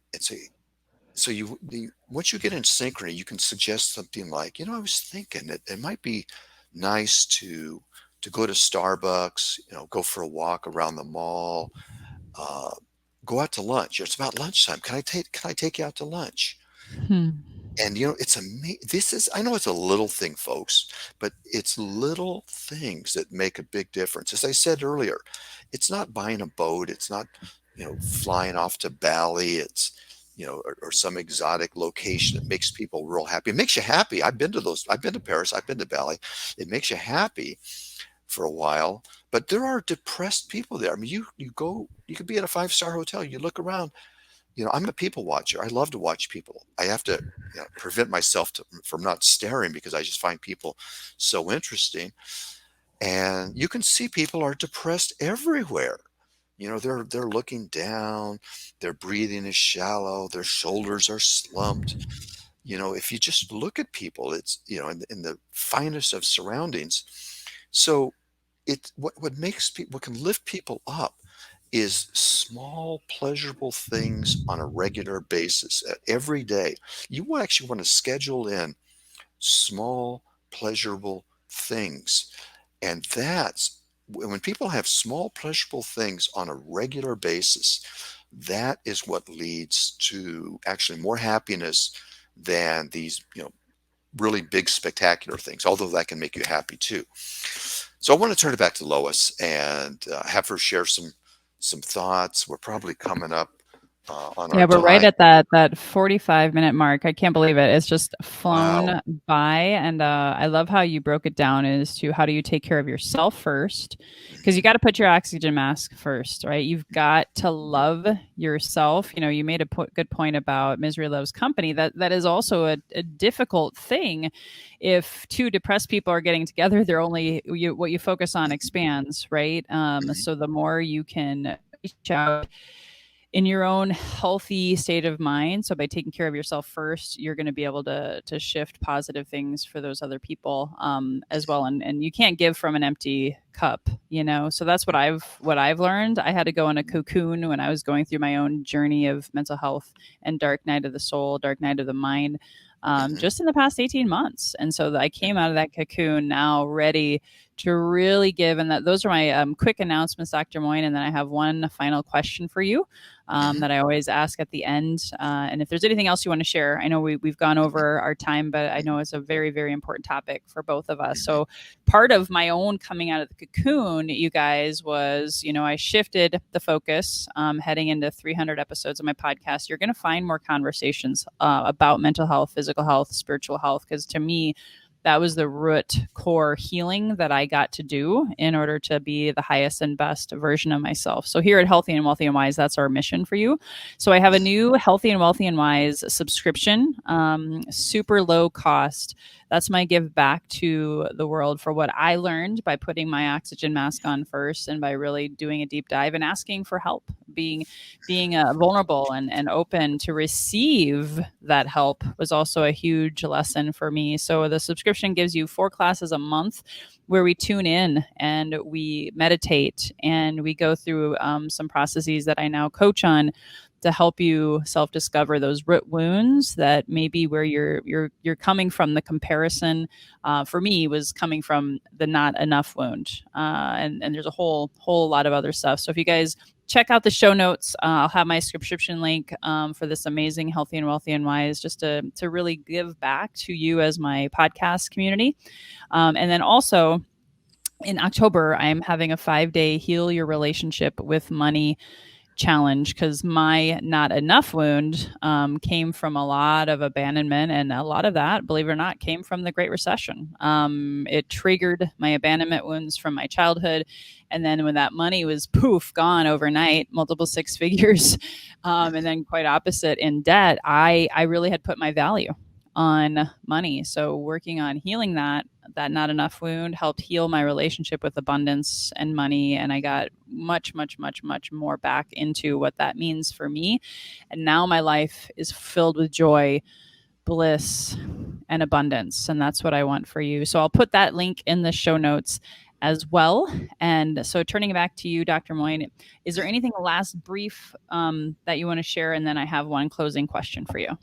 once you get in synchrony, you can suggest something like, I was thinking that it might be nice to go to Starbucks, go for a walk around the mall, uh, go out to lunch. It's about lunchtime. Can I take you out to lunch? Hmm. And it's this is, I know it's a little thing, folks, but it's little things that make a big difference. As I said earlier, it's not buying a boat, it's not, flying off to Bali, it's, or some exotic location that makes people real happy. It makes you happy. I've been to those, I've been to Paris, I've been to Bali. It makes you happy for a while, but there are depressed people there. I mean, you could be at a five-star hotel, you look around. I'm a people watcher. I love to watch people. I have to, prevent myself from not staring because I just find people so interesting. And you can see people are depressed everywhere. They're looking down, their breathing is shallow, their shoulders are slumped. If you just look at people, it's, in the finest of surroundings. So what can lift people up is small pleasurable things on a regular basis, every day. You actually want to schedule in small pleasurable things, and that's when people have small pleasurable things on a regular basis, that is what leads to actually more happiness than these really big spectacular things, although that can make you happy too. So I want to turn it back to Lois and have her share some thoughts. We're probably coming up on our Yeah, we're right time. at that 45-minute mark. I can't believe it. It's just Wow. flown by. And I love how you broke it down as to how do you take care of yourself first? Because you Mhm. got to put your oxygen mask first, right? You've got to love yourself. You made a good point about misery loves company. That is also a difficult thing. If two depressed people are getting together, they're only what you focus on expands, right? Mhm. So the more you can reach out in your own healthy state of mind. So by taking care of yourself first, you're going to be able to shift positive things for those other people as well. And you can't give from an empty cup, So that's what I've learned. I had to go in a cocoon when I was going through my own journey of mental health and dark night of the soul, dark night of the mind. Mhm. Just in the past 18 months. And so I came out of that cocoon now ready to really give. And those are my quick announcements, Dr. Moine. And then I have one final question for you Mhm. that I always ask at the end. And if there's anything else you want to share, I know we've gone Mhm. over our time, but I know it's a very, very important topic for both of us. Mhm. So part of my own coming out of the cocoon, you guys, was, I shifted the focus heading into 300 episodes of my podcast. You're going to find more conversations about mental health, physical health, spiritual health, because to me, that was the root core healing that I got to do in order to be the highest and best version of myself. So here at Healthy and Wealthy and Wise, that's our mission for you. So I have a new Healthy and Wealthy and Wise subscription, super low cost. That's my give back to the world for what I learned by putting my oxygen mask on first and by really doing a deep dive and asking for help, being vulnerable and open to receive that help was also a huge lesson for me. So the subscription gives you 4 classes a month where we tune in and we meditate and we go through some processes that I now coach on to help you self-discover those root wounds that maybe where you're coming from. The comparison for me was coming from the not enough wound, and there's a whole lot of other stuff. So if you guys check out the show notes, I'll have my subscription link for this amazing Healthy and Wealthy and Wise, just to really give back to you as my podcast community, and then also in October, I'm having a 5-day heal your relationship with money challenge because my not enough wound came from a lot of abandonment. And a lot of that, believe it or not, came from the Great Recession. It triggered my abandonment wounds from my childhood. And then when that money was poof, gone overnight, multiple 6 figures, and then quite opposite in debt, I really had put my value on money. So working on healing that not enough wound helped heal my relationship with abundance and money. And I got much, much, much, much more back into what that means for me. And now my life is filled with joy, bliss, and abundance. And that's what I want for you. So I'll put that link in the show notes as well. And so turning it back to you, Dr. Moine, is there anything last brief that you want to share? And then I have one closing question for you.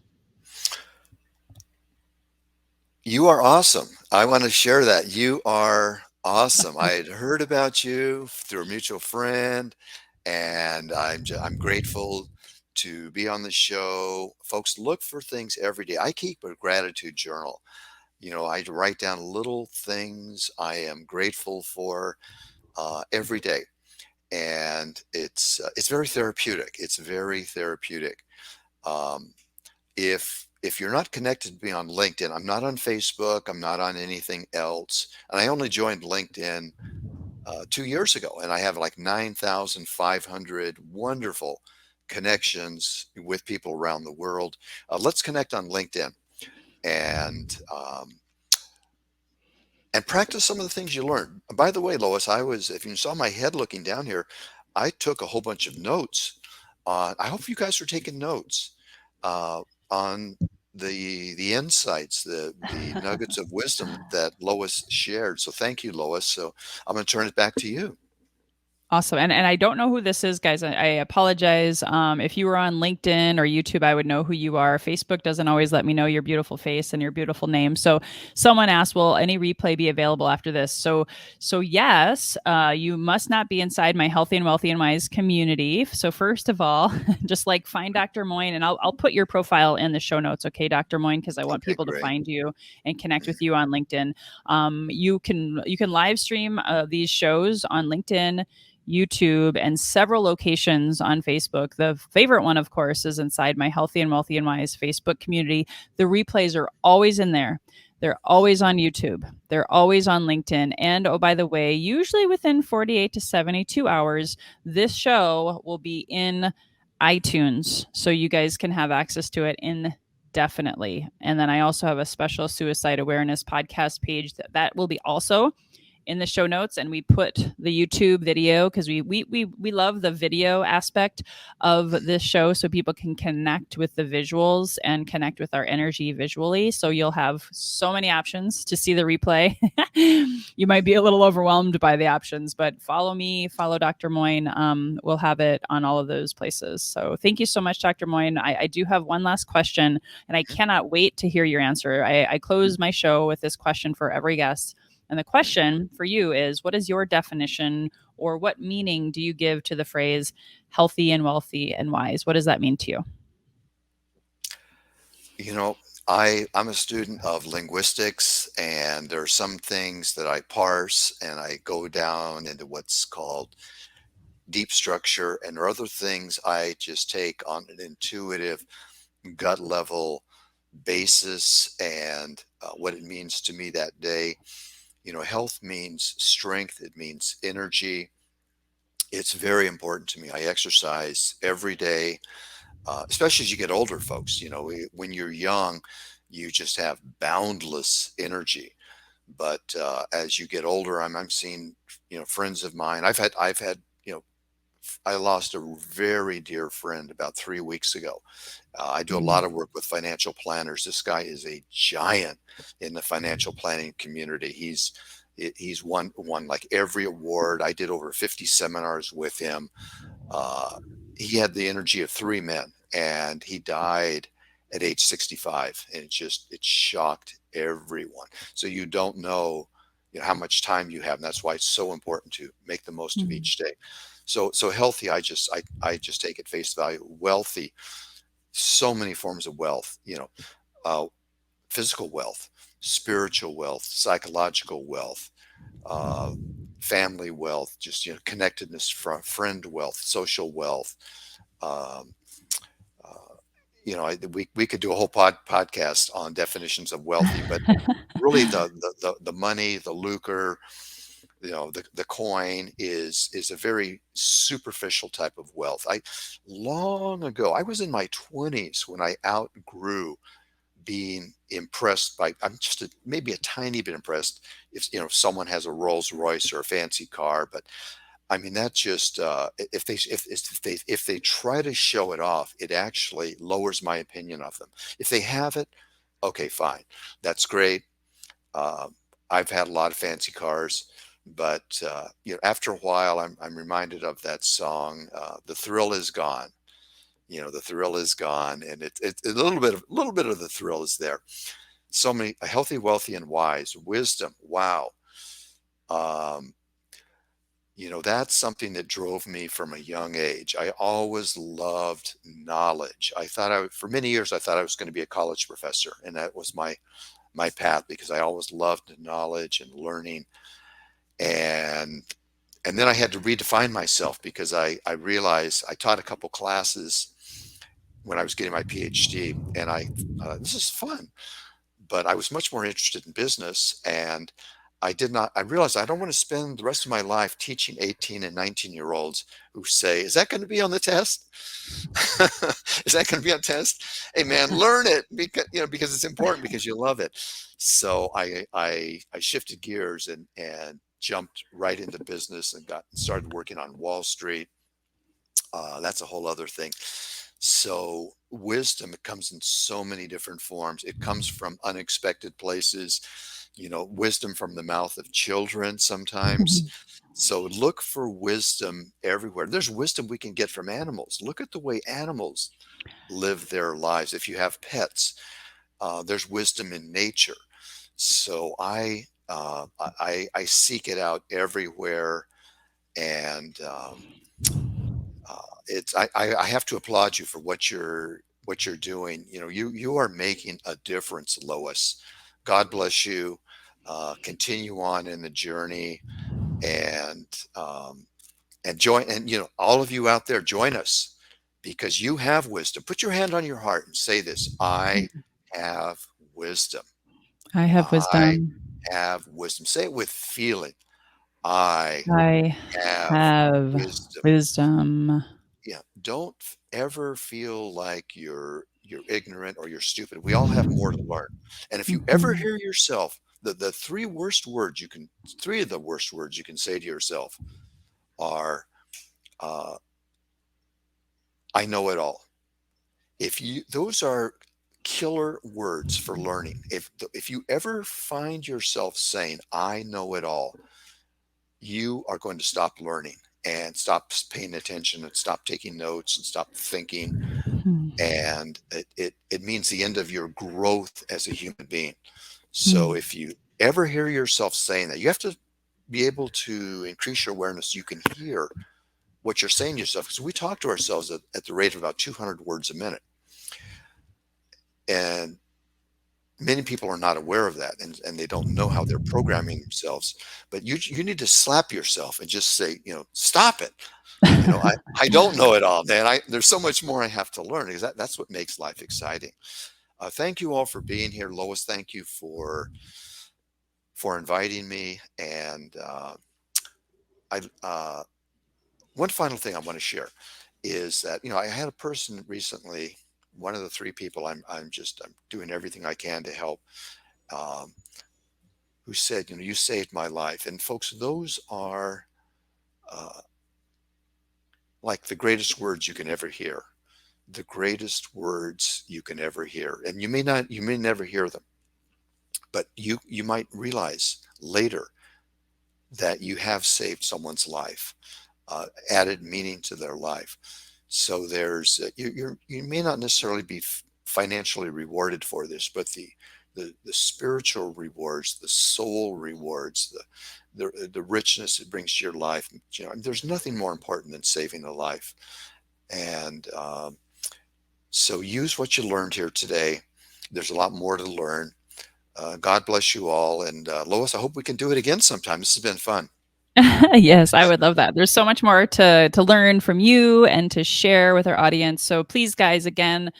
You are awesome. I want to share that. You are awesome. I had heard about you through a mutual friend, and I'm grateful to be on the show. Folks, look for things every day. I keep a gratitude journal. I write down little things I am grateful for every day, and it's very therapeutic. It's very therapeutic. Um, if you're not connected to me on LinkedIn, I'm not on Facebook, I'm not on anything else, and I only joined LinkedIn 2 years ago, and I have like 9,500 wonderful connections with people around the world. Let's connect on LinkedIn and practice some of the things you learned. By the way, Lois, if you saw my head looking down here, I took a whole bunch of notes on, I hope you guys are taking notes uh, on the insights, the nuggets of wisdom that Lois shared. So thank you, Lois. So I'm going to turn it back to you. Awesome. And I don't know who this is, guys. I apologize. If you were on LinkedIn or YouTube, I would know who you are. Facebook doesn't always let me know your beautiful face and your beautiful name. So someone asked, will any replay be available after this? So yes, you must not be inside my Healthy and Wealthy and Wise community. So first of all, just like find Dr. Moine, and I'll put your profile in the show notes, okay, Dr. Moine, because I want Okay, people to great. find you and connect with you on LinkedIn. You can live stream these shows on LinkedIn, YouTube, and several locations on Facebook. The favorite one, of course, is inside my Healthy and Wealthy and Wise Facebook community. The replays are always in there. They're always on YouTube. They're always on LinkedIn. And oh, by the way, usually within 48 to 72 hours, this show will be in iTunes. So you guys can have access to it indefinitely. And then I also have a special suicide awareness podcast page that will be also in the show notes, and we put the YouTube video because we love the video aspect of this show, so people can connect with the visuals and connect with our energy visually. So you'll have so many options to see the replay. You might be a little overwhelmed by the options, but follow me, follow Dr. Moine. We'll have it on all of those places. So thank you so much, Dr. Moine. I do have one last question, and I cannot wait to hear your answer. I close my show with this question for every guest. And the question for you is, what is your definition, or what meaning do you give to the phrase healthy and wealthy and wise? What does that mean to you? You know, I'm a student of linguistics, and there are some things that I parse and I go down into what's called deep structure, and there are other things I just take on an intuitive, gut level basis and what it means to me that day. Health means strength, it means energy. It's very important to me. I exercise every day, especially as you get older, folks. When you're young, you just have boundless energy. But as you get older, I'm seeing, friends of mine. I've had, I lost a very dear friend about 3 weeks ago. I do a Mm. lot of work with financial planners. This guy is a giant in the financial planning community. He's won like every award. I did over 50 seminars with him. Uh, he had the energy of three men, and he died at age 65, and it shocked everyone. So you don't know, how much time you have, and that's why it's so important to make the most of Mm. each day. So healthy, I just take at face value. Wealthy, so many forms of wealth, uh, physical wealth, spiritual wealth, psychological wealth, uh, family wealth, just connectedness, friend wealth, social wealth. Um, uh, we could do a whole podcast on definitions of wealthy, but really the money, the lucre, the coin is a very superficial type of wealth. I long ago, I was in my 20s when I outgrew being impressed by, I'm just maybe a tiny bit impressed if someone has a Rolls Royce or a fancy car. But I mean, that just if they try to show it off, it actually lowers my opinion of them. If they have it, okay, fine, that's great. uh, I've had a lot of fancy cars, but after a while, I'm reminded of that song, "The Thrill Is Gone." The thrill is gone, and it's a little bit of the thrill is there. so many, healthy, wealthy, and wise, wisdom. Wow. Um, that's something that drove me from a young age. I always loved knowledge. For many years, I thought I was going to be a college professor, and that was my path because I always loved knowledge and learning. And and then I had to redefine myself because I realized I taught a couple classes when I was getting my Ph.D. and this is fun, but I was much more interested in business. And I realized I don't want to spend the rest of my life teaching 18 and 19-year-olds who say, is that going to be on the test? Is that going to be on test? Hey man, learn it because it's important, because you love it. So I shifted gears and jumped right into business and started working on Wall Street. That's a whole other thing. So wisdom, it comes in so many different forms. It comes from unexpected places, wisdom from the mouth of children sometimes. So look for wisdom everywhere. There's wisdom we can get from animals. Look at the way animals live their lives. If you have pets, there's wisdom in nature. So I seek it out everywhere. And I have to applaud you for what you're doing. You are making a difference, Lois. God bless you. Continue on in the journey, and join. And all of you out there, join us, because you have wisdom. Put your hand on your heart and say this: I have wisdom. I have I wisdom. have wisdom. Say it with feeling. I I have have wisdom. wisdom. Yeah, don't ever feel like you're ignorant or you're stupid. We all have more to learn. And if you ever hear yourself, the three of the worst words you can say to yourself are, uh, I know it all. Those are killer words for learning. If you ever find yourself saying, I know it all, you are going to stop learning and stop paying attention and stop taking notes and stop thinking. And it means the end of your growth as a human being. So if you ever hear yourself saying that, you have to be able to increase your awareness. You can hear what you're saying to yourself, because we talk to ourselves at the rate of about 200 words a minute. And many people are not aware of that, and they don't know how they're programming themselves. But you need to slap yourself and just say, stop it. I don't know it all, man. There's so much more I have to learn, because that's what makes life exciting. Thank you all for being here. Lois, thank you for inviting me. And one final thing I want to share is that, I had a person recently, one of the three people I'm doing everything I can to help, who said, you saved my life. And folks, those are like the greatest words you can ever hear. The greatest words you can ever hear. And you may never hear them, but you might realize later that you have saved someone's life, added meaning to their life. So there's you may not necessarily be financially rewarded for this, but the spiritual rewards, the soul rewards, the richness it brings to your life. There's nothing more important than saving a life. And so use what you learned here today. There's a lot more to learn. God bless you all. And Lois, I hope we can do it again sometime. This has been fun. Yes, I would love that. There's so much more to learn from you and to share with our audience. So please, guys, again,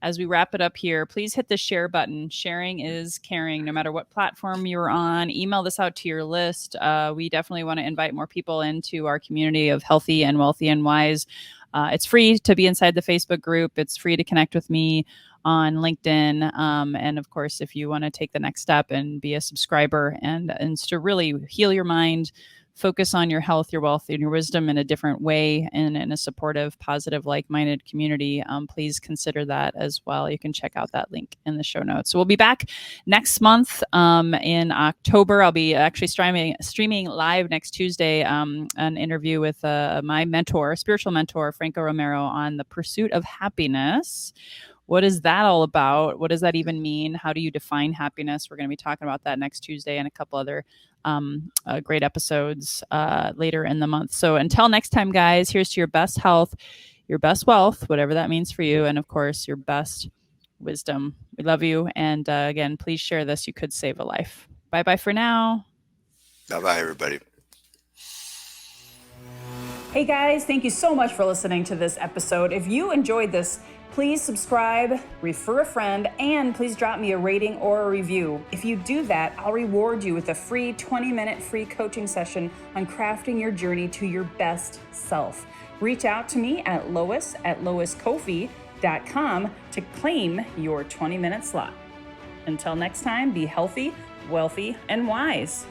as we wrap it up here, please hit the share button. Sharing is caring, no matter what platform you're on. Email this out to your list. We definitely want to invite more people into our community of healthy and wealthy and wise. It's free to be inside the Facebook group. It's free to connect with me on LinkedIn. And of course, if you want to take the next step and be a subscriber and to really heal your mind, focus on your health, your wealth, and your wisdom in a different way, and in a supportive, positive, like-minded community, please consider that as well. You can check out that link in the show notes. So we'll be back next month in October. I'll be actually streaming live next Tuesday, an interview with my mentor, spiritual mentor, Franco Romero, on the pursuit of happiness, What is that all about? What does that even mean? How do you define happiness? We're going to be talking about that next Tuesday and a couple other great episodes later in the month. So until next time, guys, here's to your best health, your best wealth, whatever that means for you, and of course, your best wisdom. We love you. And again, please share this. You could save a life. Bye-bye for now. Bye-bye, everybody. Hey guys, thank you so much for listening to this episode. If you enjoyed this, please subscribe, refer a friend, and please drop me a rating or a review. If you do that, I'll reward you with a free 20-minute free coaching session on crafting your journey to your best self. Reach out to me at lois@loiscoffee.com to claim your 20-minute slot. Until next time, be healthy, wealthy, and wise.